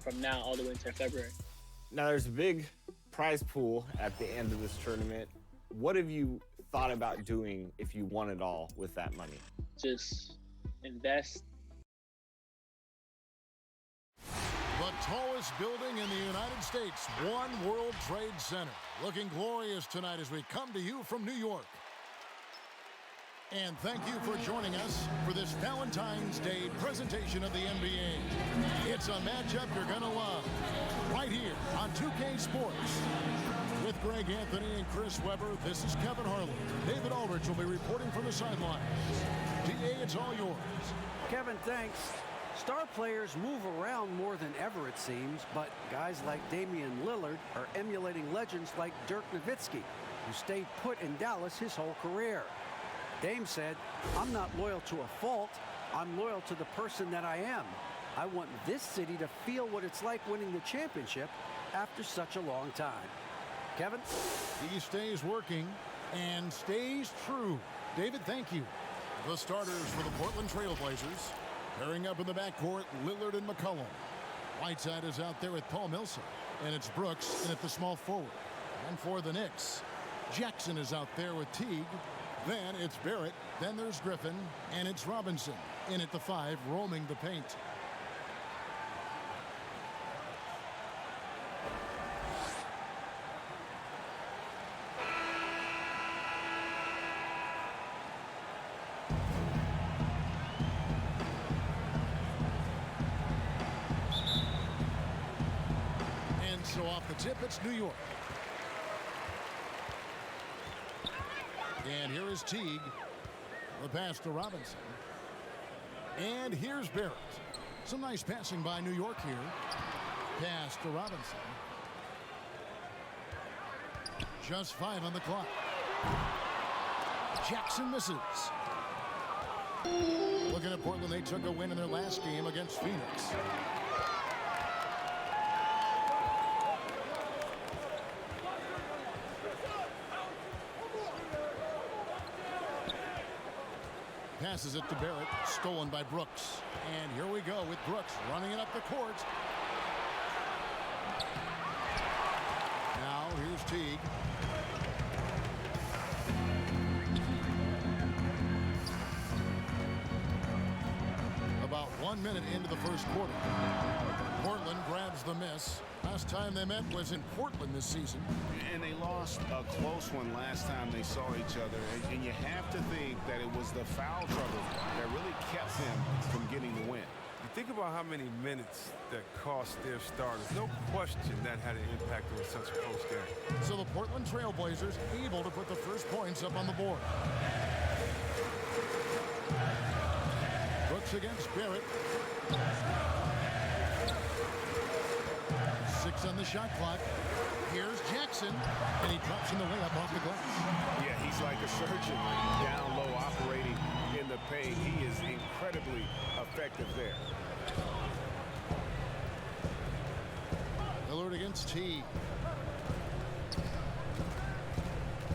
from now all the way until February. Now, there's a big prize pool at the end of this tournament. What have you thought about doing if you won it all with that money? Just invest. The tallest building in the United States, One World Trade Center. Looking glorious tonight as we come to you from New York. And thank you for joining us for this Valentine's Day presentation of the NBA. It's a matchup you're going to love right here on 2K Sports. With Greg Anthony and Chris Webber, this is Kevin Harlan. David Aldridge will be reporting from the sidelines. DA, it's all yours. Kevin, thanks. Star players move around more than ever, it seems, but guys like Damian Lillard are emulating legends like Dirk Nowitzki, who stayed put in Dallas his whole career. Dame said, "I'm not loyal to a fault. I'm loyal to the person that I am. I want this city to feel what it's like winning the championship after such a long time." Kevin? He stays working and stays true. David, thank you. The starters for the Portland Trail Blazers. Pairing up in the backcourt, Lillard and McCollum. Whiteside is out there with Paul Millsap. And it's Brooks in at the small forward. And for the Knicks, Jackson is out there with Teague. Then it's Barrett. Then there's Griffin. And it's Robinson in at the 5, roaming the paint. So off the tip, it's New York. And here is Teague. The pass to Robinson. And here's Barrett. Some nice passing by New York here. Pass to Robinson. Just 5 on the clock. Jackson misses. Looking at Portland, they took a win in their last game against Phoenix. Passes it to Barrett, stolen by Brooks. And here we go with Brooks running it up the court. Now here's Teague. About 1 minute into the first quarter. Portland grabs the miss. Last time they met was in Portland this season. And they lost a close one last time they saw each other. And you have to think that it was the foul trouble that really kept them from getting the win. You think about how many minutes that cost their starters. No question that had an impact on such a close game. So the Portland Trail Blazers able to put the first points up on the board. Brooks against Barrett. 6 on the shot clock. Here's Jackson, and he drops in the way up off the glass. Yeah, he's like a surgeon down low operating in the paint. He is incredibly effective there. Lillard against Teague.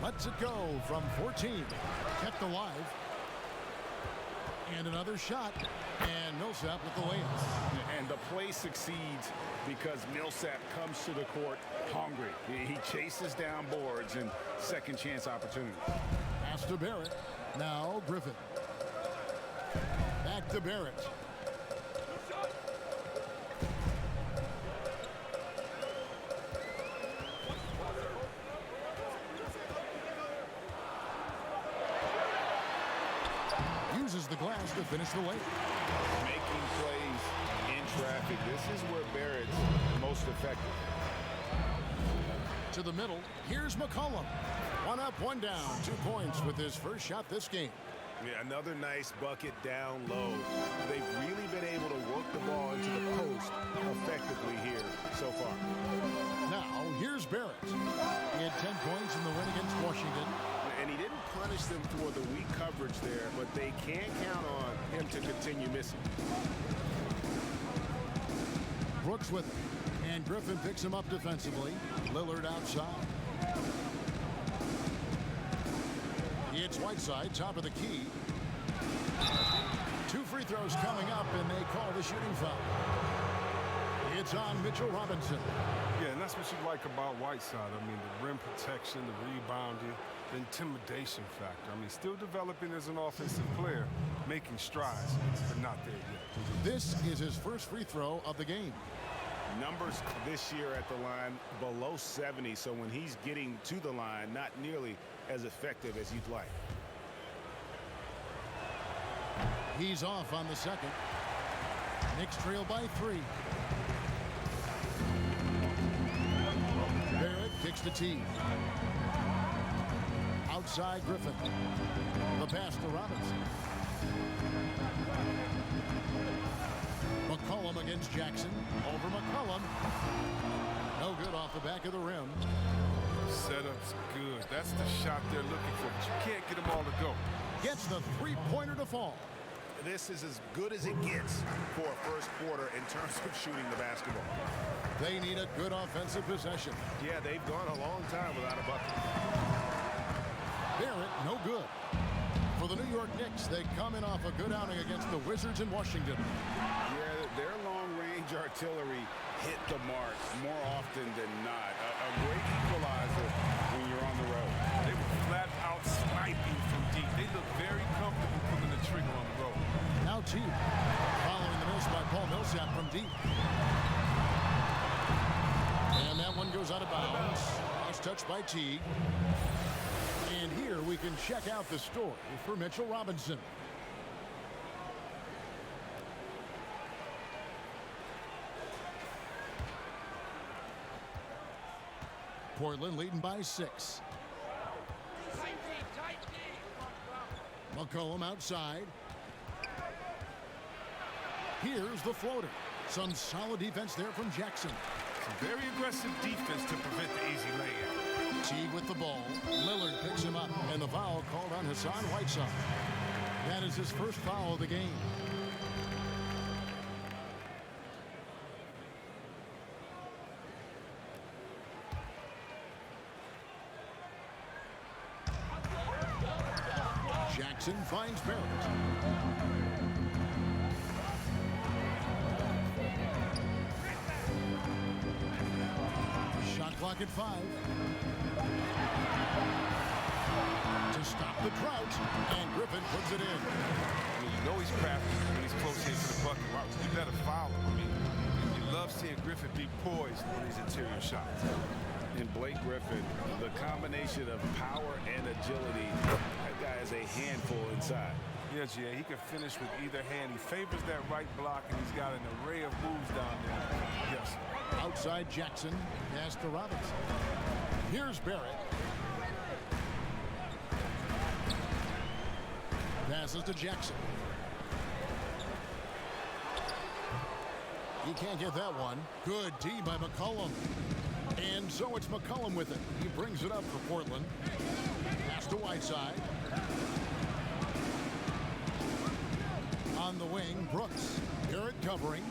Lets it go from 14. Kept alive. And another shot. And Millsap with the layup. And the play succeeds because Millsap comes to the court hungry. He chases down boards and second chance opportunities. Pass to Barrett. Now Griffin. Back to Barrett. Uses the glass to finish the way. Making plays in traffic. This is where Barrett's most effective. To the middle, here's McCollum. 1 up, 1 down. 2 points with his first shot this game. Yeah, another nice bucket down low. They've really been able to work the ball into the post effectively here so far. Now, here's Barrett. He had 10 points in the win against Washington. And he didn't punish them for the weak coverage there, but they can't count on him to continue missing. Brooks with him. And Griffin picks him up defensively. Lillard outside. It's Whiteside, top of the key. 2 free throws coming up, and they call the shooting foul. It's on Mitchell Robinson. Yeah, and that's what you like about Whiteside. I mean, the rim protection, the rebounding, the intimidation factor. I mean, still developing as an offensive player, making strides, but not there yet. This is his first free throw of the game. Numbers this year at the line below 70, so when he's getting to the line, not nearly as effective as you'd like. He's off on the second. Knicks trail by 3. Barrett kicks the tee. Outside Griffin. The pass to Robinson. McCollum against Jackson. Over McCollum. No good off the back of the rim. Setup's good. That's the shot they're looking for, but you can't get them all to go. Gets the three-pointer to fall. This is as good as it gets for a first quarter in terms of shooting the basketball. They need a good offensive possession. Yeah, they've gone a long time without a bucket. Barrett, no good. For the New York Knicks, they come in off a good outing against the Wizards in Washington. Yeah, their long-range artillery hit the mark more often than not. A great equalizer when you're on the road. They were flat out sniping from deep. They look very comfortable pulling the trigger on the road. Now Teague, following the miss by Paul Millsap from deep. And that one goes out of bounds. Cross touch by Teague. And here we can check out the story for Mitchell Robinson. Portland leading by 6. McCollum outside. Here's the floater. Some solid defense there from Jackson. Some very aggressive defense to prevent the easy layup. Teague with the ball. Lillard picks him up, and the foul called on Hassan Whiteside. That is his first foul of the game. Jackson finds Barrett. Shot clock at 5. To stop the drought, and Griffin puts it in. I mean, you know he's crafty when he's close here to the bucket. Right? You better foul him. I mean, you love seeing Griffin be poised on these interior shots. And Blake Griffin, the combination of power and agility, that guy is a handful inside. Yeah, Jay, he can finish with either hand. He favors that right block, and he's got an array of moves down there. Yes. Outside Jackson, pass to Robinson. Here's Barrett. Passes to Jackson. He can't get that one. Good D by McCollum. And so it's McCollum with it. He brings it up for Portland. Pass to Whiteside. On the wing, Brooks. Barrett covering.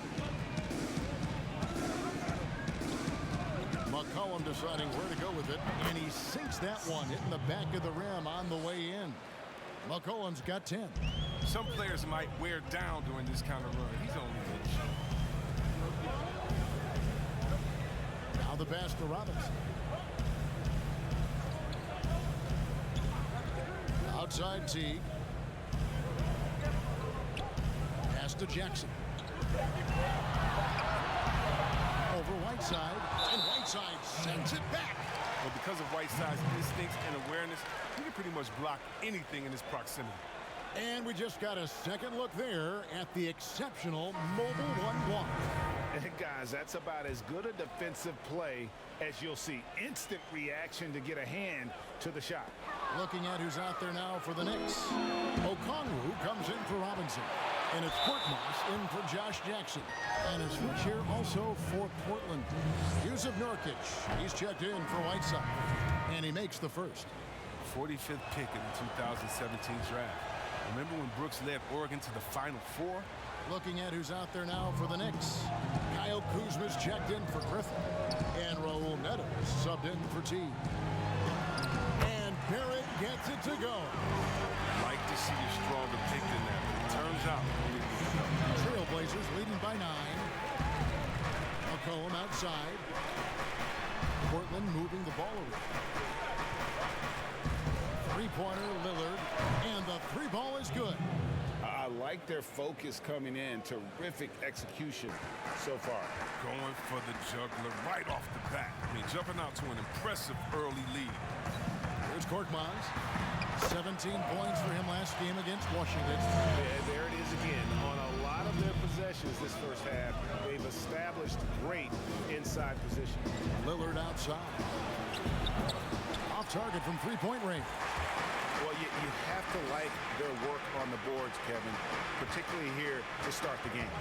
McCollum deciding where to go with it. And he sinks that one, hitting the back of the rim on the way in. McCollum's got 10. Some players might wear down during this kind of run. He's only good. Now the pass to Robinson. Outside Teague. Pass to Jackson. Over Whiteside. And Whiteside sends it back. But because of Whiteside's instincts and awareness, he can pretty much block anything in his proximity. And we just got a second look there at the exceptional mobile 1-1. And guys, that's about as good a defensive play as you'll see. Instant reaction to get a hand to the shot. Looking at who's out there now for the Knicks. Okongwu comes in for Robinson. And it's Korkmaz in for Josh Jackson. And a switch here also for Portland. Yusuf Nurkic. He's checked in for Whiteside. And he makes the first. 45th pick in the 2017 draft. Remember when Brooks led Oregon to the Final Four? Looking at who's out there now for the Knicks. Kyle Kuzma's checked in for Griffin. And Raul Neto subbed in for Teague. And Barrett gets it to go. Like to see a stronger pick than that. Turns out. Trailblazers leading by 9. McCollum outside. Portland moving the ball around. Three-pointer, Lillard, and the three ball is good. I like their focus coming in. Terrific execution so far. Going for the juggler right off the bat. I mean, jumping out to an impressive early lead. Here's Korkmaz. 17 points for him last game against Washington. Yeah, there it is again. On a lot of their possessions this first half, they've established great inside position. Lillard outside. Off target from three-point range. Well, you have to like their work on the boards, Kevin, particularly here to start the game.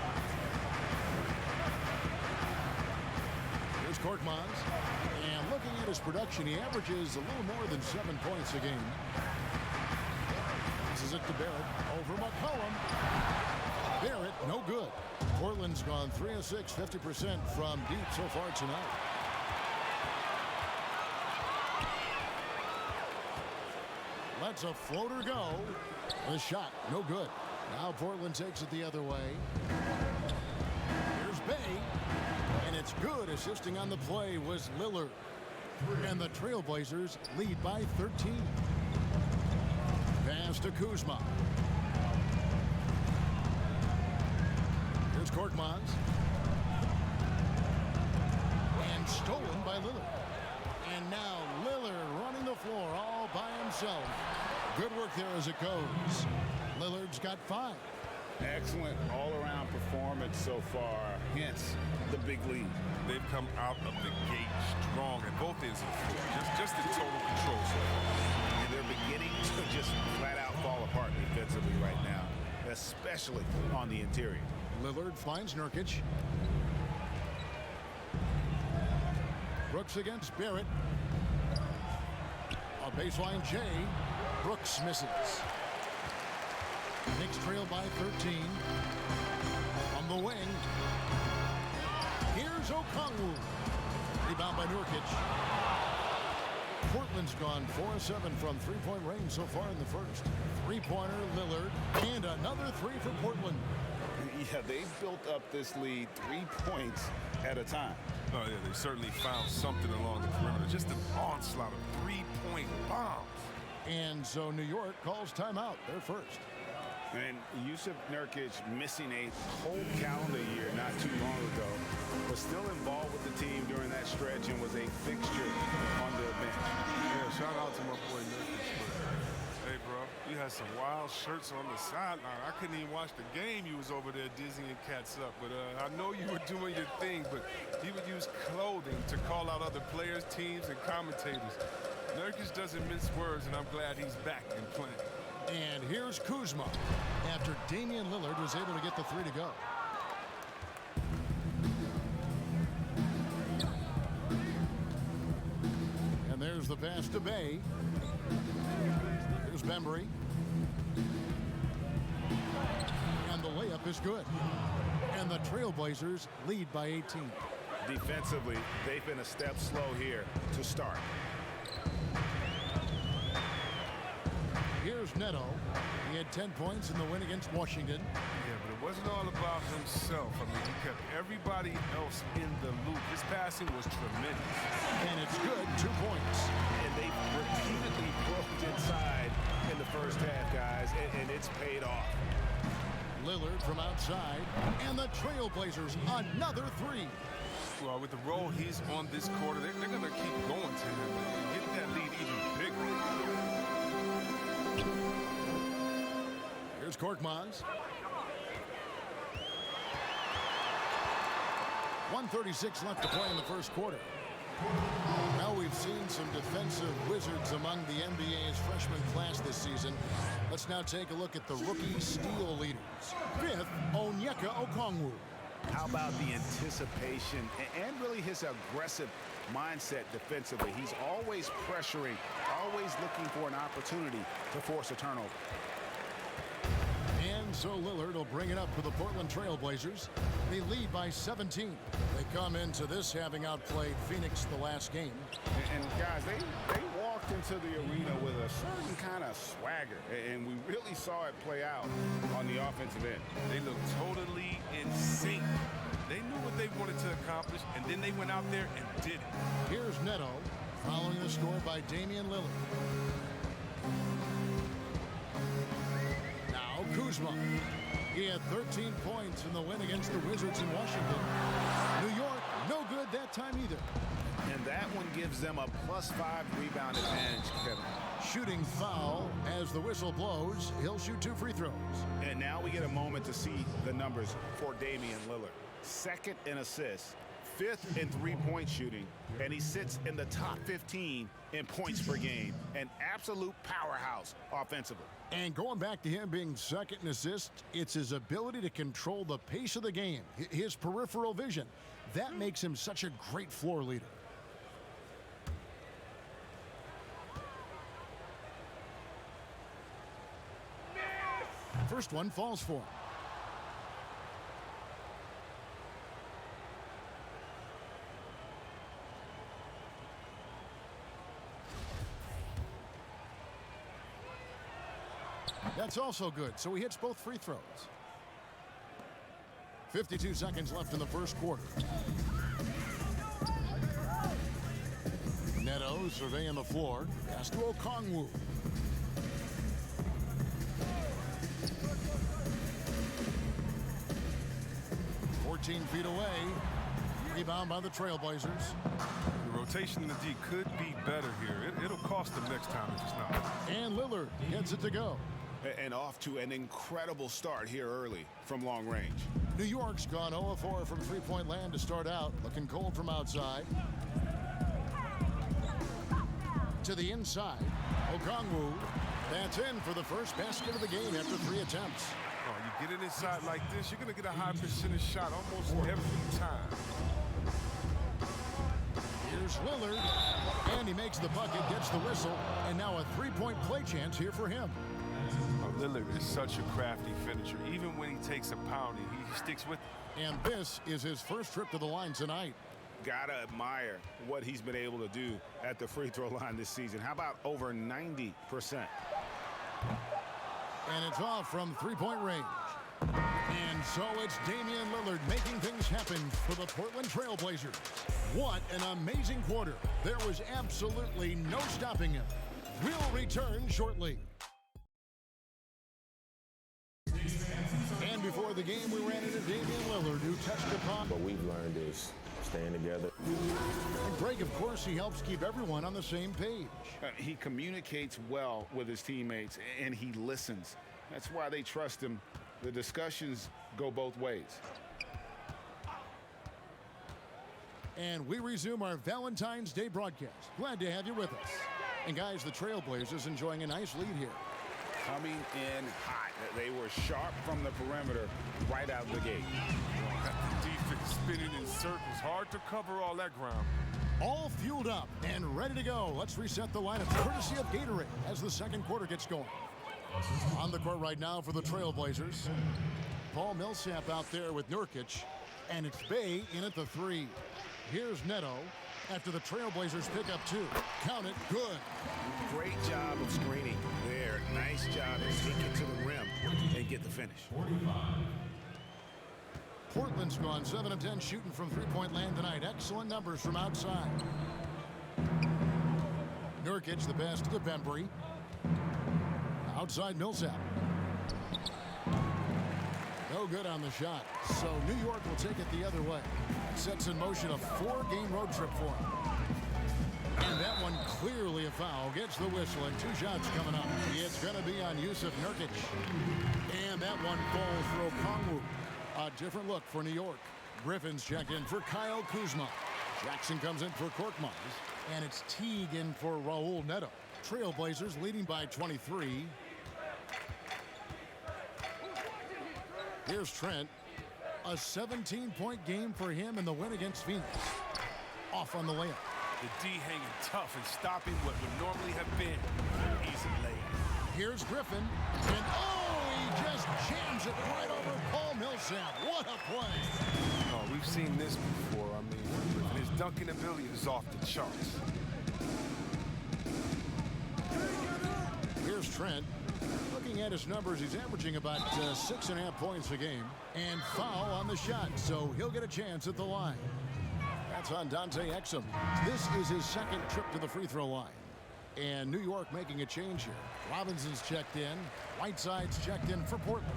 Here's Korkmaz. And looking at his production, he averages a little more than 7 points a game. This is it to Barrett. Over McCollum. Barrett, no good. Portland's gone 3 of 6, 50% from deep so far tonight. Lets a floater go. The shot, no good. Now Portland takes it the other way. Here's Bay. And it's good. Assisting on the play was Lillard. And the Trailblazers lead by 13. Pass to Kuzma. Here's Korkmaz. And stolen by Lillard. And now Lillard running the floor all by himself. Good work there as it goes. Lillard's got 5. Excellent all-around performance so far, hence the big lead. They've come out of the gate strong at both ends of the floor. Just in total control so far. And they're beginning to just flat-out fall apart defensively right now, especially on the interior. Lillard finds Nurkic. Brooks against Barrett. A baseline J. Brooks misses. Knicks trail by 13. From the wing. Here's Okongwu. Rebound by Nurkic. Portland's gone 4 of 7 from three-point range so far in the first. Three-pointer, Lillard. And another 3 for Portland. Yeah, they've built up this lead 3 points at a time. Oh, yeah, they certainly found something along the perimeter. Just an onslaught of three-point bombs. And so New York calls timeout. They're first. And Yusuf Nurkic missing a whole calendar year not too long ago, was still involved with the team during that stretch and was a fixture on the bench. Yeah, shout out to my boy Nurkic. Hey, bro, you had some wild shirts on the sideline. I couldn't even watch the game. You was over there dizzying cats up. But I know you were doing your thing, but he would use clothing to call out other players, teams, and commentators. Nurkic doesn't mince words, and I'm glad he's back and playing. And here's Kuzma after Damian Lillard was able to get the 3 to go. And there's the pass to Bay. Here's Bembry. And the layup is good. And the Trailblazers lead by 18. Defensively, they've been a step slow here to start. Here's Neto. He had 10 points in the win against Washington. Yeah, but it wasn't all about himself. I mean, he kept everybody else in the loop. His passing was tremendous. And it's good, 2 points. And they repeatedly broke inside in the first half, guys, and it's paid off. Lillard from outside. And the Trailblazers, another 3. Well, with the role he's on this quarter, they're going to keep going to him and get that lead even bigger. Here's Korkmaz. 1:36 left to play in the first quarter. Now we've seen some defensive wizards among the NBA's freshman class this season. Let's now take a look at the rookie steal leaders. 5th, Onyeka Okongwu. How about the anticipation and really his aggressive mindset defensively? He's always pressuring, always looking for an opportunity to force a turnover. And so Lillard will bring it up for the Portland Trailblazers. They lead by 17. They come into this having outplayed Phoenix the last game. And guys, they walked into the arena with a certain kind of swagger, and we really saw it play out on the offensive end. They look totally in sync. They knew what they wanted to accomplish, and then they went out there and did it. Here's Neto, following the score by Damian Lillard. Now Kuzma. He had 13 points in the win against the Wizards in Washington. New York, no good that time either. And that one gives them a +5 rebound advantage, Kevin. Shooting foul as the whistle blows. He'll shoot 2 free throws. And now we get a moment to see the numbers for Damian Lillard. 2nd in assists, 5th in three-point shooting, and he sits in the top 15 in points per game. An absolute powerhouse offensively. And going back to him being 2nd in assists, it's his ability to control the pace of the game, his peripheral vision. That makes him such a great floor leader. First one falls for him. That's also good, so he hits both free throws. 52 seconds left in the first quarter. Neto surveying the floor. Pass to Okongwu. Feet away. Rebound by the Trailblazers. The rotation in the D could be better here. It'll cost them next time if it's not. And Lillard gets it to go. And off to an incredible start here early from long range. New York's gone 0 of 4 from three-point land to start out. Looking cold from outside. To the inside. Okongwu. That's in for the first basket of the game after 3 attempts. Oh, you get it inside like this, you're going to get a high percentage shot almost every time. Here's Lillard. And he makes the bucket, gets the whistle, and now a three-point play chance here for him. Oh, Lillard is such a crafty finisher. Even when he takes a pounding, he sticks with it. And this is his first trip to the line tonight. Gotta admire what he's been able to do at the free throw line this season. How about over 90%? And it's off from three-point range. And so it's Damian Lillard making things happen for the Portland Trailblazers. What an amazing quarter. There was absolutely no stopping him. We'll return shortly. And before the game, we ran into Damian Lillard, who touched upon. What we've learned is staying together. And Greg, of course, he helps keep everyone on the same page. He communicates well with his teammates, and he listens. That's why they trust him. The discussions go both ways. And we resume our Valentine's Day broadcast. Glad to have you with us. And guys, the Trailblazers enjoying a nice lead here. Coming in hot. They were sharp from the perimeter right out the gate. The defense spinning in circles. Hard to cover all that ground. All fueled up and ready to go. Let's reset the lineup courtesy of Gatorade as the second quarter gets going. On the court right now for the Trailblazers. Paul Millsap out there with Nurkic. And it's Bey in at the 3. Here's Neto after the Trailblazers pick up 2. Count it, good. Great job of screening there. Nice job to take it to the rim and get the finish. Portland's gone 7 of 10 shooting from three-point land tonight. Excellent numbers from outside. Nurkic the pass to Bembry. Outside Millsap. No good on the shot. So New York will take it the other way. Sets in motion a 4-game road trip for him. And that one clearly a foul. Gets the whistle and 2 shots coming up. It's going to be on Jusuf Nurkic. And that one falls for Okongwu. A different look for New York. Griffin's check in for Kyle Kuzma. Jackson comes in for Korkmaz. And it's Teague in for Raul Neto. Trailblazers leading by 23. Here's Trent. A 17-point game for him in the win against Phoenix. Off on the layup. The D hanging tough and stopping what would normally have been an easy layup. Here's Griffin. And he just jams it right over Paul Millsap. What a play. Oh, we've seen this before. I mean, his dunking ability is off the charts. Here's Here's Trent. Looking at his numbers, he's averaging about 6.5 points a game. And foul on the shot, so he'll get a chance at the line. That's on Dante Exum. This is his second trip to the free throw line. And New York making a change here. Robinson's checked in. Whiteside's checked in for Portland.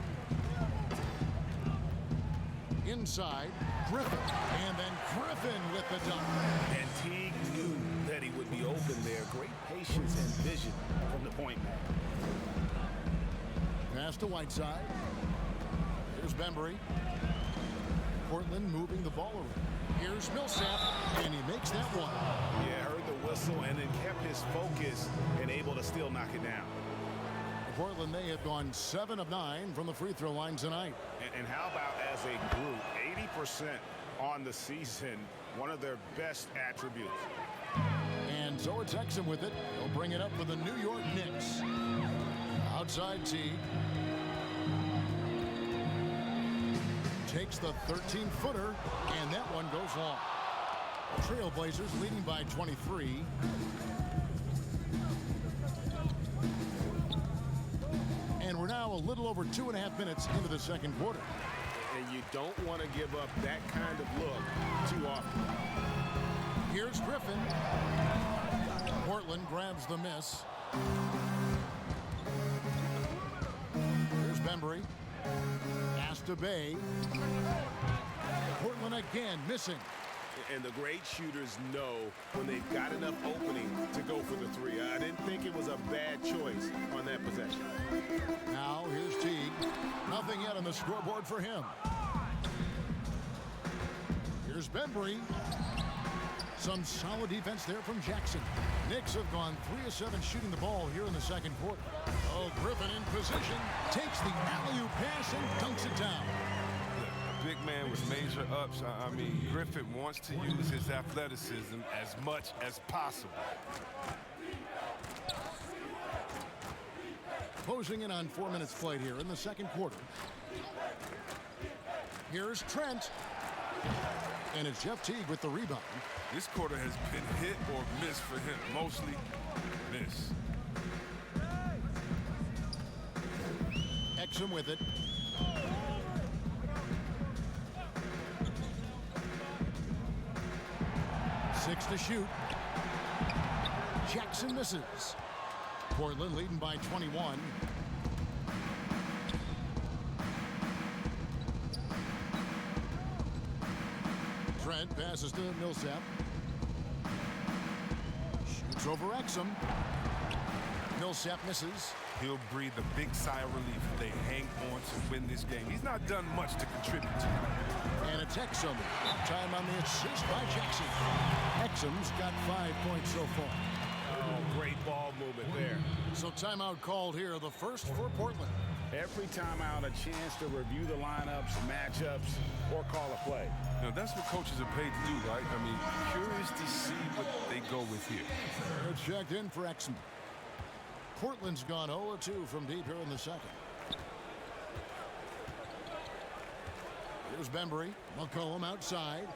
Inside, Griffin. And then Griffin with the dunk. And Teague knew that he would be open there. Great patience and vision from the point man. Pass to Whiteside. Here's Bembry. Portland moving the ball around. Here's Millsap, and he makes that one. Yeah, heard the whistle and then kept his focus and able to still knock it down. Portland, they have gone 7 of 9 from the free throw line tonight. And how about as a group, 80% on the season, one of their best attributes. And so it's Exum with it. He'll bring it up for the New York Knicks. Outside Teague. Takes the 13-footer, and that one goes long. Trailblazers leading by 23. And we're now a little over 2.5 minutes into the second quarter. And you don't want to give up that kind of look too often. Here's Griffin. Portland grabs the miss. Here's Bembry. Pass to Bay. Portland again missing. And the great shooters know when they've got enough opening to go for the three. I didn't think it was a bad choice on that possession. Now here's Teague. Nothing yet on the scoreboard for him. Here's Bembry. Some solid defense there from Jackson. Knicks have gone 3 of 7 shooting the ball here in the second quarter. Oh, Griffin in position. Takes the alley-oop pass and dunks it down. Big man with major ups. I mean, Griffin wants to use his athleticism as much as possible. Closing in on 4 minutes played here in the second quarter. Here's Trent. And it's Jeff Teague with the rebound. This quarter has been hit or miss for him. Mostly miss. Exum with it. Six to shoot. Jackson misses. Portland leading by 21. Trent passes to Millsap. Shoots over Exum. Millsap misses. He'll breathe a big sigh of relief if they hang on to win this game. He's not done much to contribute. And it's Exum. Time on the assist by Jackson. Exum's got 5 points so far. Oh, great ball movement there. So timeout called here, the first for Portland. Every timeout, a chance to review the lineups, matchups, or call a play. Now, that's what coaches are paid to do, right? I mean, curious to see what they go with here. It's checked in for Exum. Portland's gone 0-2 from deep here in the second. Here's Bembry. McCollum outside.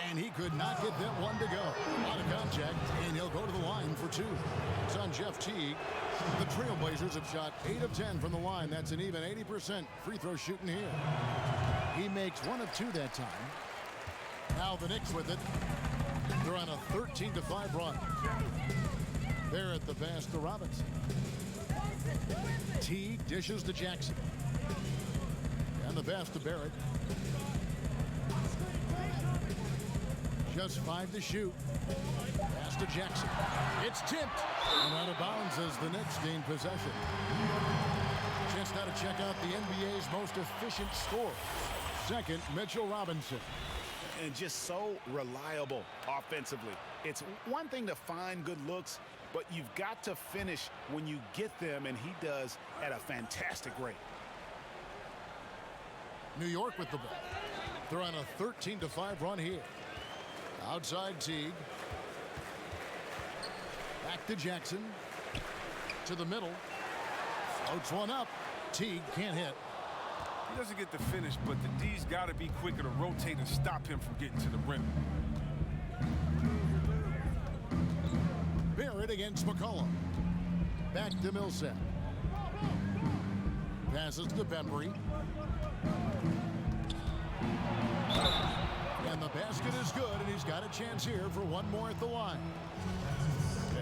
And he could not get that one to go. Out of contact, and he'll go to the line for 2. It's on Jeff Teague. The Trailblazers have shot 8 of 10 from the line. That's an even 80% free throw shooting here. He makes 1 of 2 that time. Now the Knicks with it. They're on a 13-5 run. They're at the pass to Robinson. Teague dishes to Jackson. And the pass to Barrett. Just 5 to shoot. Pass to Jackson. It's tipped. And out of bounds as the Knicks gain possession. Chance now to check out the NBA's most efficient scorer. Second, Mitchell Robinson. And just so reliable offensively. It's one thing to find good looks, but you've got to finish when you get them, and he does at a fantastic rate. New York with the ball. They're on a 13-5 run here. Outside Teague. Back to Jackson. To the middle. Floats one up. Teague can't hit. He doesn't get the finish, but the D's got to be quicker to rotate and stop him from getting to the rim. against McCollum. Back to Millsap. Passes to Bembry. And the basket is good, and he's got a chance here for one more at the line.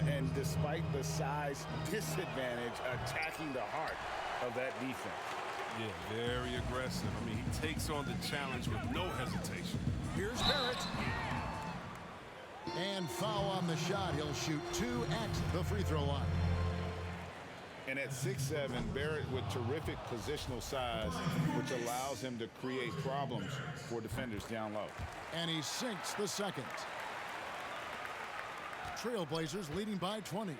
And despite the size disadvantage, attacking the heart of that defense. Yeah, very aggressive. I mean, he takes on the challenge with no hesitation. Here's Barrett. And foul on the shot. He'll shoot 2 at the free throw line. And at 6'7", Barrett with terrific positional size, which allows him to create problems for defenders down low. And he sinks the second. Trailblazers leading by 20.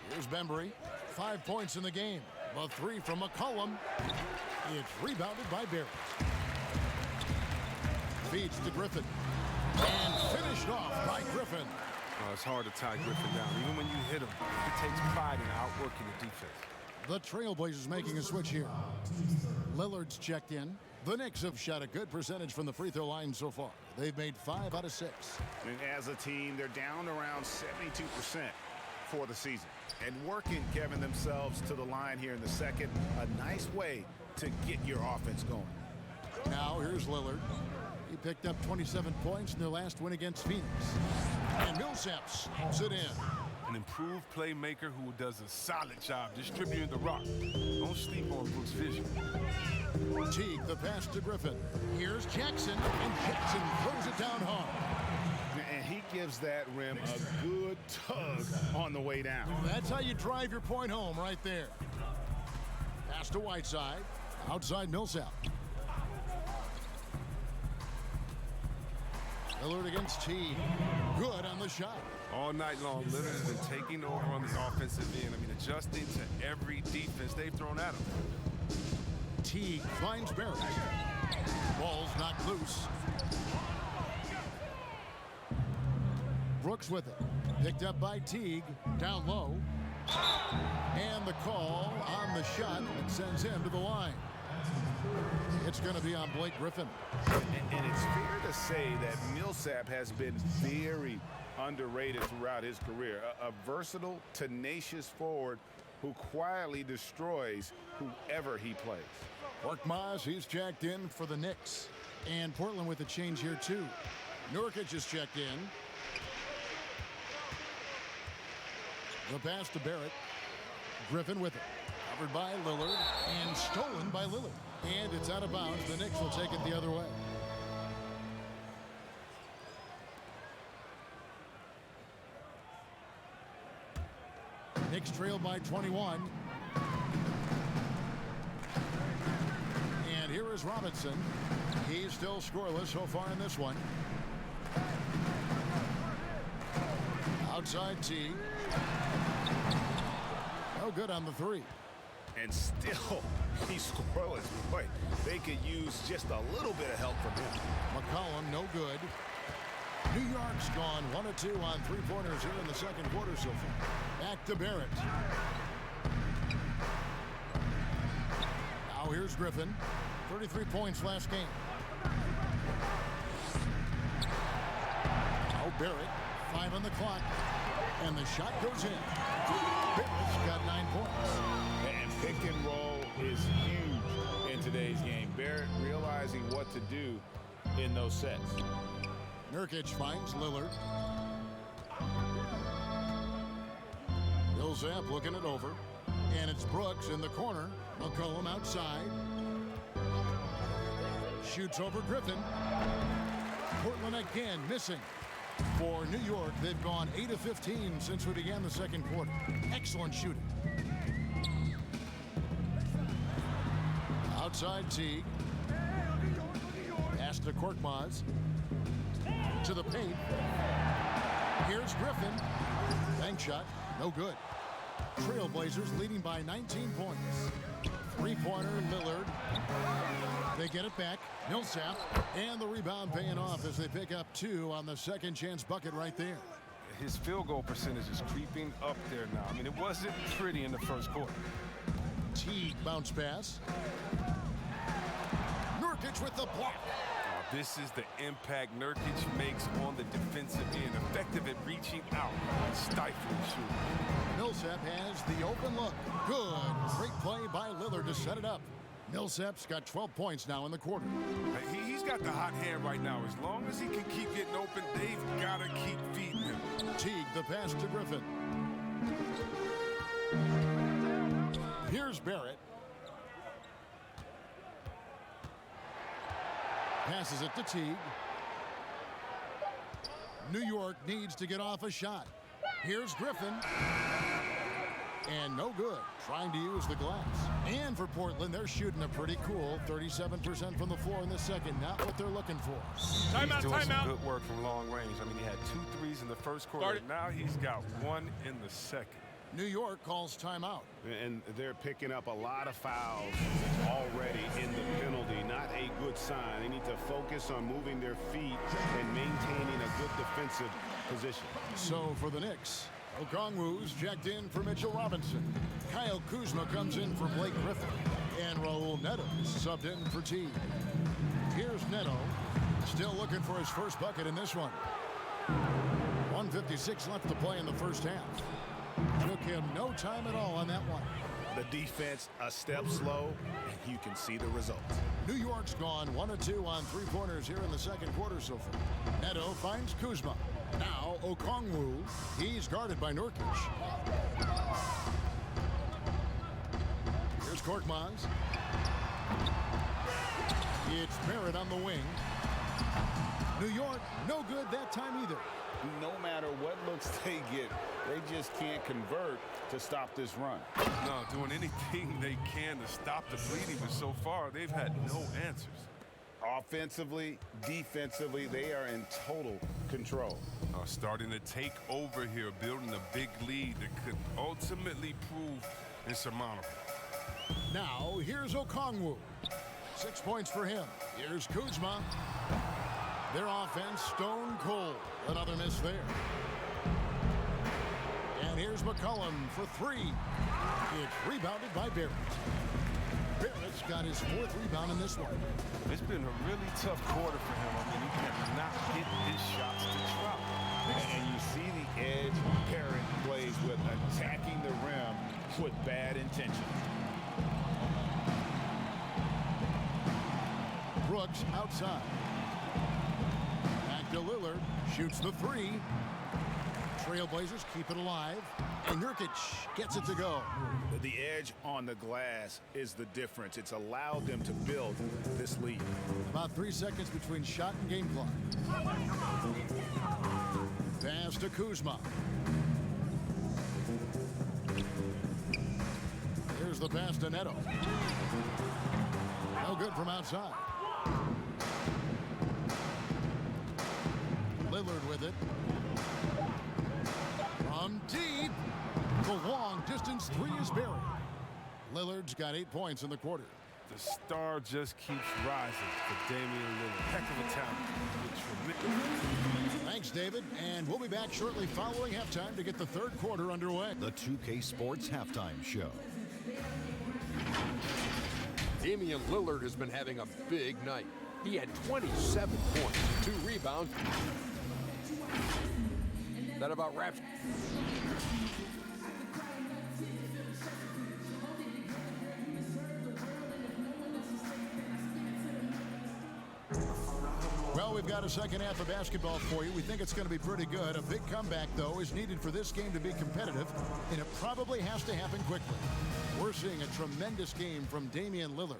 Here's Bembry. 5 points in the game. The 3 from McCollum. It's rebounded by Barrett. Feeds to Griffin. And finished off by Griffin. It's hard to tie Griffin down. Even when you hit him, he takes pride in outworking the defense. The Trailblazers making a switch here. Lillard's checked in. The Knicks have shot a good percentage from the free throw line so far. They've made 5 out of 6. And as a team, they're down around 72% for the season. And working, Kevin, themselves to the line here in the second. A nice way to get your offense going. Now here's Lillard. He picked up 27 points in their last win against Phoenix. And Millsap swoops it in. An improved playmaker who does a solid job distributing the rock. Don't sleep on Brooks' vision. Teague, the pass to Griffin. Here's Jackson, and Jackson throws it down hard. And he gives that rim a good tug on the way down. That's how you drive your point home right there. Pass to Whiteside. Outside Millsap. Lillard against Teague. Good on the shot. All night long, Lillard has been taking over on the offensive end. I mean, adjusting to every defense they've thrown at him. Teague finds Barrett. Ball's knocked loose. Brooks with it. Picked up by Teague. Down low. And the call on the shot that sends him to the line. It's going to be on Blake Griffin. And it's fair to say that Millsap has been very underrated throughout his career. A versatile, tenacious forward who quietly destroys whoever he plays. Korkmaz, he's checked in for the Knicks. And Portland with a change here, too. Nurkic is checked in. The pass to Barrett. Griffin with it. Covered by Lillard and stolen by Lillard. And it's out of bounds. The Knicks will take it the other way. Knicks trail by 21. And here is Robinson. He's still scoreless so far in this one. Outside Teague. No good on the 3. And still, he's scoreless. Boy, they could use just a little bit of help from him. McCollum, no good. New York's gone 1 of 2 on 3-pointers here in the second quarter so far. Back to Barrett. Now here's Griffin. 33 points last game. Now Barrett. 5 on the clock. And the shot goes in. Barrett's got 9 points. And pick and roll is huge in today's game. Barrett realizing what to do in those sets. Nurkic finds Lillard. Millsap looking it over. And it's Brooks in the corner. McCollum outside. Shoots over Griffin. Portland again missing. For New York, they've gone 8 of 15 since we began the second quarter. Excellent shooting. Outside Teague. Pass to Korkmaz. To the paint. Here's Griffin. Bank shot. No good. Trailblazers leading by 19 points. 3-pointer Lillard. They get it back. Millsap. And the rebound paying off as they pick up 2 on the second chance bucket right there. His field goal percentage is creeping up there now. I mean, it wasn't pretty in the first quarter. Teague bounce pass. Nurkic with the block. This is the impact Nurkic makes on the defensive end. Effective at reaching out and stifling shooting. Millsap has the open look. Good. Great play by Lillard to set it up. Millsap's got 12 points now in the quarter. He's got the hot hand right now. As long as he can keep getting open, they've got to keep feeding him. Teague the pass to Griffin. Here's Barrett. Passes it to Teague. New York needs to get off a shot. Here's Griffin. And no good. Trying to use the glass. And for Portland, they're shooting a pretty cool 37% from the floor in the second. Not what they're looking for. He's doing some good work from long range. I mean, he had 2 threes in the first quarter. Now he's got 1 in the second. New York calls timeout. And they're picking up a lot of fouls already in the penalty. Not a good sign. They need to focus on moving their feet and maintaining a good defensive position. So for the Knicks, Okongwu's checked in for Mitchell Robinson. Kyle Kuzma comes in for Blake Griffin. And Raul Neto is subbed in for Teague. Here's Neto, still looking for his first bucket in this one. 1:56 left to play in the first half. Took him no time at all on that one. The defense a step slow, and you can see the results. New York's gone 1 of 2 on three-pointers here in the second quarter so far. Neto finds Kuzma. Now Okongwu. He's guarded by Nurkic. Here's Korkmaz. It's Barrett on the wing. New York, no good that time either. No matter what looks they get, they just can't convert to stop this run. No, doing anything they can to stop the bleeding, but so far they've had no answers. Offensively, defensively, they are in total control. Starting to take over here, building a big lead that could ultimately prove insurmountable. Now, here's Okongwu. 6 points for him. Here's Kuzma. Their offense stone cold. Another miss there. And here's McCollum for 3. It's rebounded by Barrett. Barrett's got his 4th rebound in this one. It's been a really tough quarter for him. I mean, he cannot get his shots to drop. And you see the edge Parrott plays with, attacking the rim with bad intention. Brooks outside. Back to Lillard. Shoots the 3. Trailblazers keep it alive. And Nurkic gets it to go. The edge on the glass is the difference. It's allowed them to build this lead. About 3 seconds between shot and game clock. Pass to Kuzma. Here's the pass to Neto. No good from outside. Lillard with it. From deep. The long distance 3 is buried. Lillard's got 8 points in the quarter. The star just keeps rising for Damian Lillard. Heck of a talent. Thanks, David. And we'll be back shortly following halftime to get the third quarter underway. The 2K Sports Halftime Show. Damian Lillard has been having a big night. He had 27 points, 2 rebounds. That about wraps. Well, we've got a second half of basketball for you. We think it's going to be pretty good. A big comeback, though, is needed for this game to be competitive, and it probably has to happen quickly. We're seeing a tremendous game from Damian Lillard.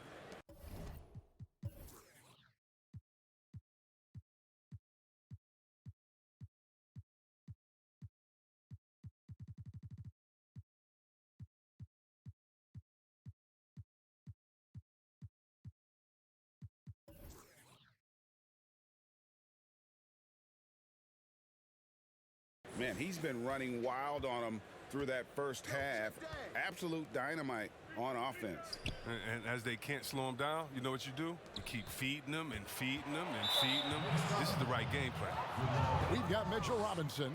Man, he's been running wild on them through that first half. Absolute dynamite on offense. And as they can't slow him down, you know what you do? You keep feeding them and feeding them and feeding them. This is the right game plan. We've got Mitchell Robinson.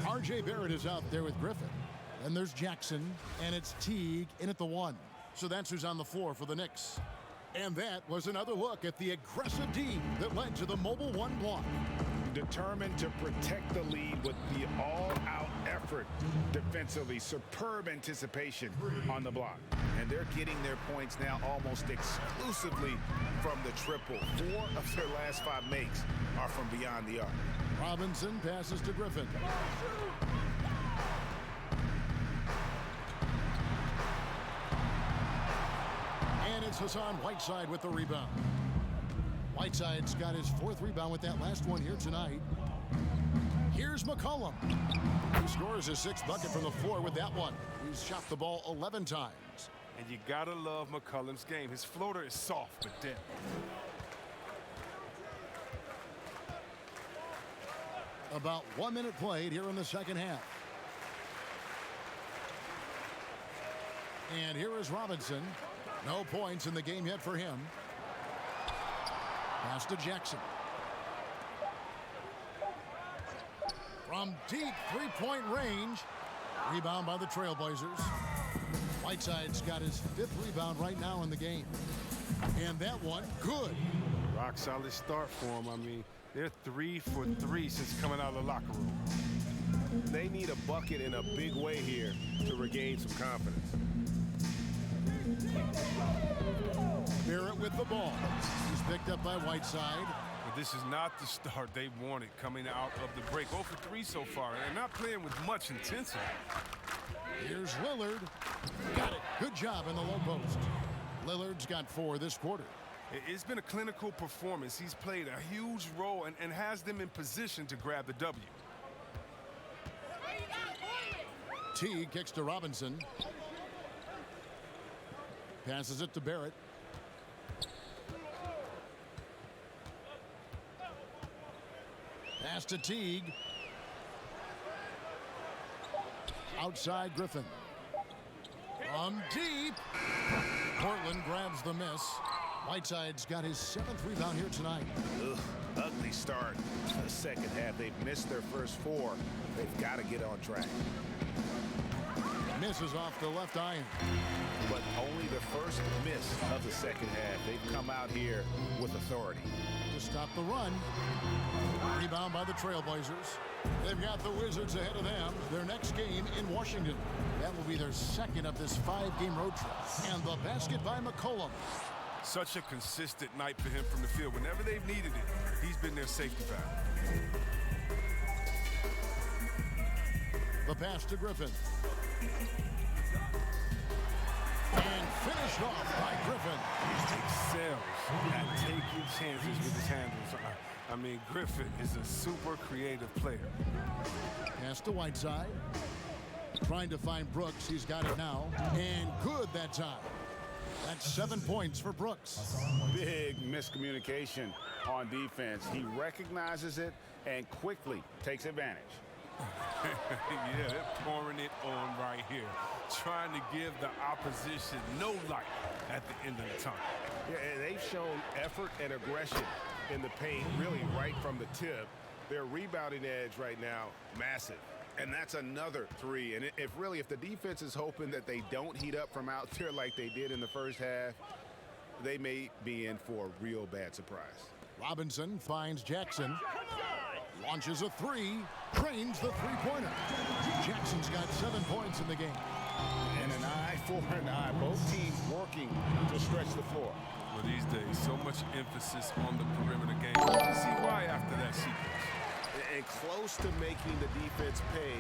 R.J. Barrett is out there with Griffin. Then there's Jackson, and it's Teague in at the 1. So that's who's on the floor for the Knicks. And that was another look at the aggressive D that led to the Mobile One block. Determined to protect the lead with the all-out effort defensively. Superb anticipation on the block. And they're getting their points now almost exclusively from the triple. 4 of their last 5 makes are from beyond the arc. Robinson passes to Griffin. And it's Hassan Whiteside with the rebound. Whiteside's got his 4th rebound with that last one here tonight. Here's McCollum, who scores his 6th bucket from the floor with that one. He's shot the ball 11 times. And you gotta love McCollum's game. His floater is soft but dead. About 1 minute played here in the second half. And here is Robinson. No points in the game yet for him. Pass to Jackson. From deep three-point range. Rebound by the Trailblazers. Whiteside's got his 5th rebound right now in the game. And that one, good. Rock solid start for him. I mean, they're 3 for 3 since coming out of the locker room. They need a bucket in a big way here to regain some confidence. Barrett with the ball. He's picked up by Whiteside. But this is not the start they wanted coming out of the break. 0 for 3 so far. They're not playing with much intensity. Here's Lillard. Got it. Good job in the low post. Lillard's got 4 this quarter. It's been a clinical performance. He's played a huge role and has them in position to grab the W. Teague kicks to Robinson. Passes it to Barrett. Pass to Teague. Outside Griffin. From deep. Portland grabs the miss. Whiteside's got his 7th rebound here tonight. Ugly start to the second half. They've missed their first 4. They've got to get on track. Misses off the left iron. But only the first miss of the second half. They've come out here with authority. To stop the run. Rebound by the Trailblazers. They've got the Wizards ahead of them. Their next game in Washington. That will be their 2nd of this 5-game road trip. And the basket by McCollum. Such a consistent night for him from the field. Whenever they've needed it, he's been their safety valve. The pass to Griffin. And finished off by Griffin. Excels at taking chances with his handles. I mean, Griffin is a super creative player. Pass to Whiteside. Trying to find Brooks. He's got it now. And good that time. That's 7 points for Brooks. Big miscommunication on defense. He recognizes it and quickly takes advantage. Yeah, they're pouring it on right here. Trying to give the opposition no light at the end of the time. Yeah, and they've shown effort and aggression in the paint, really right from the tip. Their rebounding edge right now, massive. And that's another 3. And if the defense is hoping that they don't heat up from out there like they did in the first half, they may be in for a real bad surprise. Robinson finds Jackson. Launches a 3. Drains the 3-pointer. Jackson's got 7 points in the game. And an eye for an eye. Both teams working to stretch the floor. Well, these days, so much emphasis on the perimeter game. You can see why after that sequence. And close to making the defense pay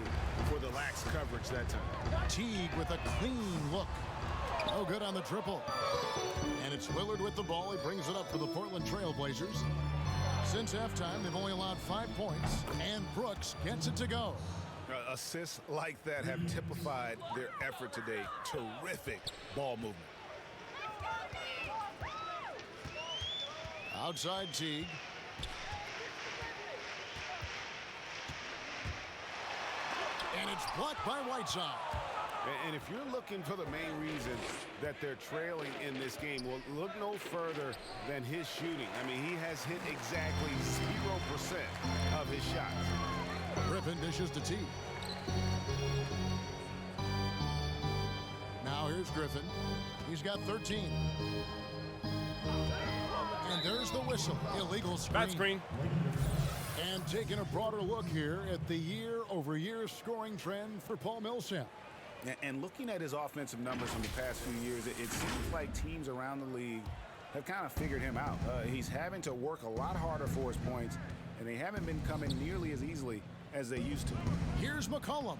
for the lax coverage that time. Teague with a clean look. No good on the triple. And it's Lillard with the ball. He brings it up for the Portland Trailblazers. Since halftime, they've only allowed 5 points. And Brooks gets it to go. Assists like that have typified their effort today. Terrific ball movement. Outside Teague. And it's blocked by Whiteside. And if you're looking for the main reason that they're trailing in this game, well, look no further than his shooting. I mean, he has hit exactly 0% of his shots. Griffin dishes to Teague. Now here's Griffin. He's got 13. whistle. Illegal screen. Bad screen. And taking a broader look here at the year-over-year scoring trend for Paul Millsap. And looking at his offensive numbers from the past few years, it seems like teams around the league have kind of figured him out. He's having to work a lot harder for his points, and they haven't been coming nearly as easily as they used to. Here's McCollum.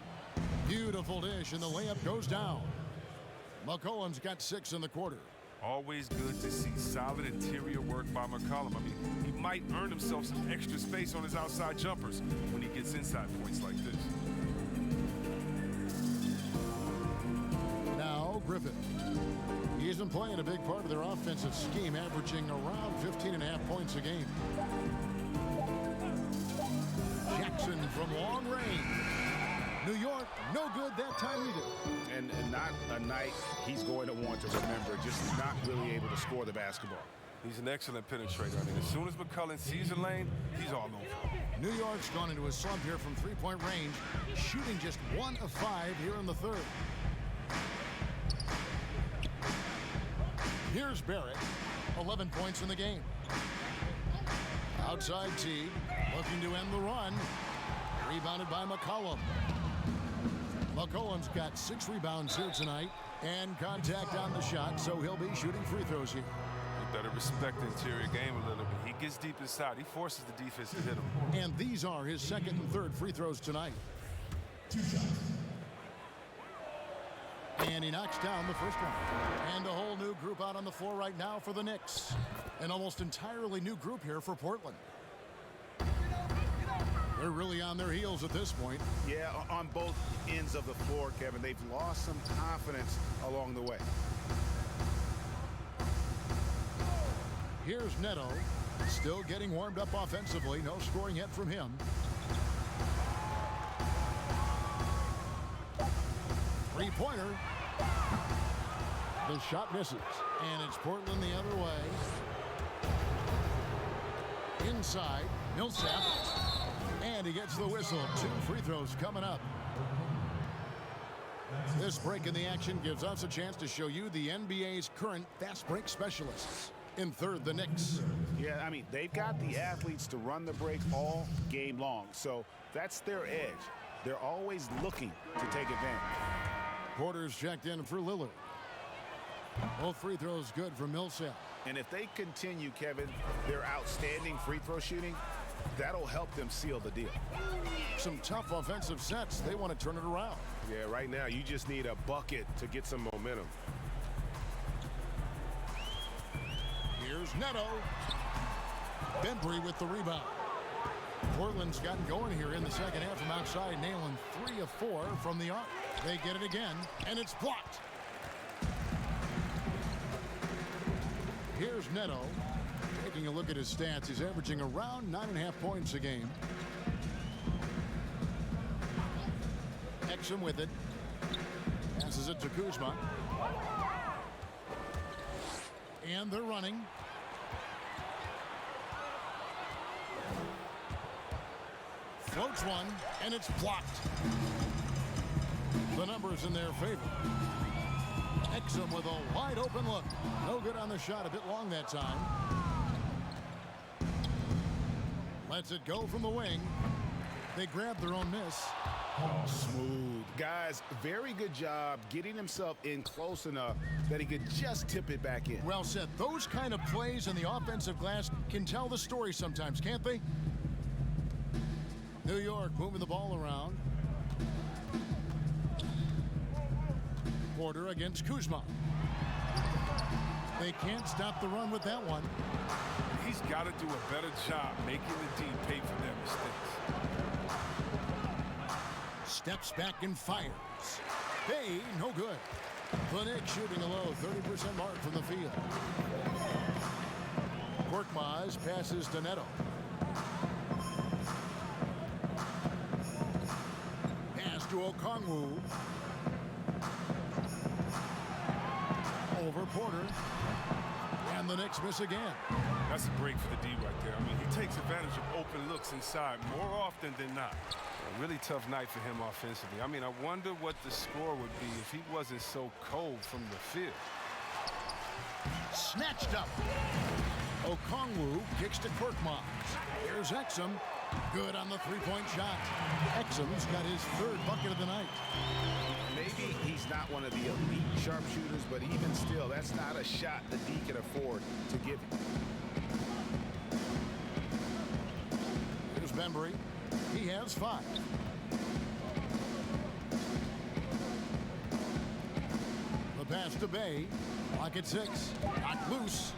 Beautiful dish, and the layup goes down. McCollum's got 6 in the quarter. Always good to see solid interior work by McCollum. I mean, he might earn himself some extra space on his outside jumpers when he gets inside points like this. Now Griffin. He's been playing a big part of their offensive scheme, averaging around 15.5 points a game. Jackson from long range. New York, no good that time either. And not a night he's going to want to remember, just not really able to score the basketball. He's an excellent penetrator. I mean, as soon as McCollum sees a lane, he's all over. New York's gone into a slump here from three-point range, shooting just 1 of 5 here in the third. Here's Barrett, 11 points in the game. Outside Teague, looking to end the run. Rebounded by McCollum. McCollum's got 6 rebounds here tonight and contact on the shot, so he'll be shooting free throws here. He better respect the interior game a little bit. He gets deep inside. He forces the defense to hit him. And these are his 2nd and 3rd free throws tonight. And he knocks down the first one. And a whole new group out on the floor right now for the Knicks. An almost entirely new group here for Portland. They're really on their heels at this point. Yeah, on both ends of the floor, Kevin. They've lost some confidence along the way. Here's Neto, still getting warmed up offensively. No scoring yet from him. Three-pointer. The shot misses. And it's Portland the other way. Inside, Millsap. And he gets the whistle. 2 free throws coming up. This break in the action gives us a chance to show you the NBA's current fast break specialists. In third, the Knicks. Yeah, I mean, they've got the athletes to run the break all game long. So that's their edge. They're always looking to take advantage. Porter's checked in for Lillard. Both free throws good for Millsap. And if they continue, Kevin, their outstanding free throw shooting, that'll help them seal the deal. Some tough offensive sets. They want to turn it around. Yeah, right now you just need a bucket to get some momentum. Here's Neto. Bembry with the rebound. Portland's gotten going here in the second half from outside, nailing 3 of 4 from the arc. They get it again, and it's blocked. Here's Neto. Taking a look at his stats, he's averaging around 9.5 points a game. Exum with it. Passes it to Kuzma. And they're running. Floats one, and it's blocked. The numbers in their favor. Exum with a wide open look. No good on the shot, a bit long that time. Lets it go from the wing. They grab their own miss. Smooth. Guys, very good job getting himself in close enough that he could just tip it back in. Well said. Those kind of plays in the offensive glass can tell the story sometimes, can't they? New York moving the ball around. Porter against Kuzma. They can't stop the run with that one. He's got to do a better job making the team pay for their mistakes. Steps back and fires. Hey, no good. The Knicks shooting a low 30% mark from the field. Korkmaz passes to Neto. Pass to Okongwu. Over Porter. And the Knicks miss again. That's a break for the D right there. I mean, he takes advantage of open looks inside more often than not. A really tough night for him offensively. I mean, I wonder what the score would be if he wasn't so cold from the field. Snatched up. Okongwu kicks to Korkmaz. Here's Exum. Good on the three-point shot. Exum's got his third bucket of the night. Maybe he's not one of the elite sharpshooters, but even still, that's not a shot the D can afford to give him. Here's Bembry. He has 5. The pass to Bay. Lock at 6. Knocked loose.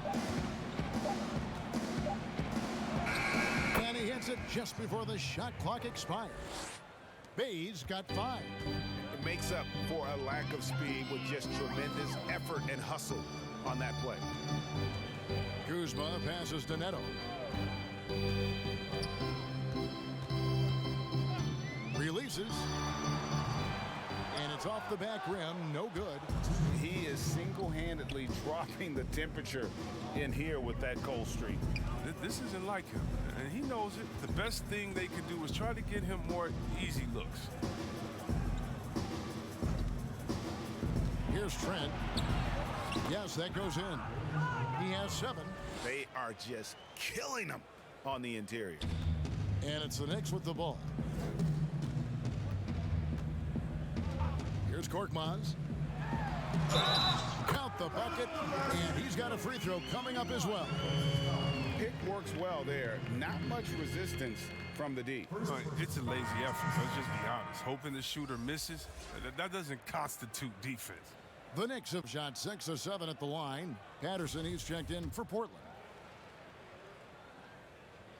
And he hits it just before the shot clock expires. Bay's got 5. It makes up for a lack of speed with just tremendous effort and hustle on that play. Kuzma passes to Neto. Releases. And it's off the back rim. No good. He is single-handedly dropping the temperature in here with that cold streak. This isn't like him, and he knows it. The best thing they could do is try to get him more easy looks. Here's Trent. Yes, that goes in. He has 7. They are just killing him on the interior. And it's the Knicks with the ball. Here's Korkmaz. Count the bucket, and he's got a free throw coming up as well. Pick works well there. Not much resistance from the D. It's a lazy effort, let's just be honest. Hoping the shooter misses, that doesn't constitute defense. The Knicks have shot 6 of 7 at the line. Patterson, he's checked in for Portland.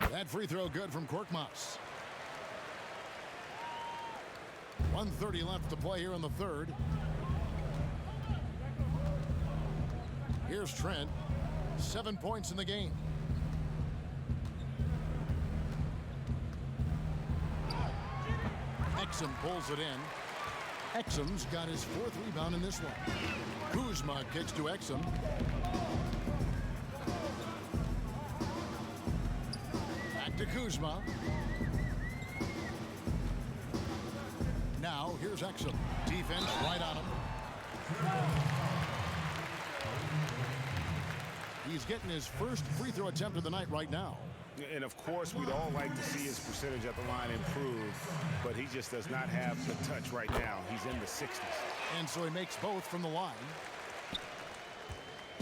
That free throw good from Korkmaz. 1:30 left to play here in the third. Here's Trent. 7 points in the game. Exum pulls it in. Exum's got his 4th rebound in this one. Kuzma kicks to Exum. Back to Kuzma. Now here's Exum. Defense right on him. He's getting his first free throw attempt of the night right now. And of course, we'd all like to see his percentage at the line improve, but he just does not have the touch right now. He's in the 60s. And so he makes both from the line.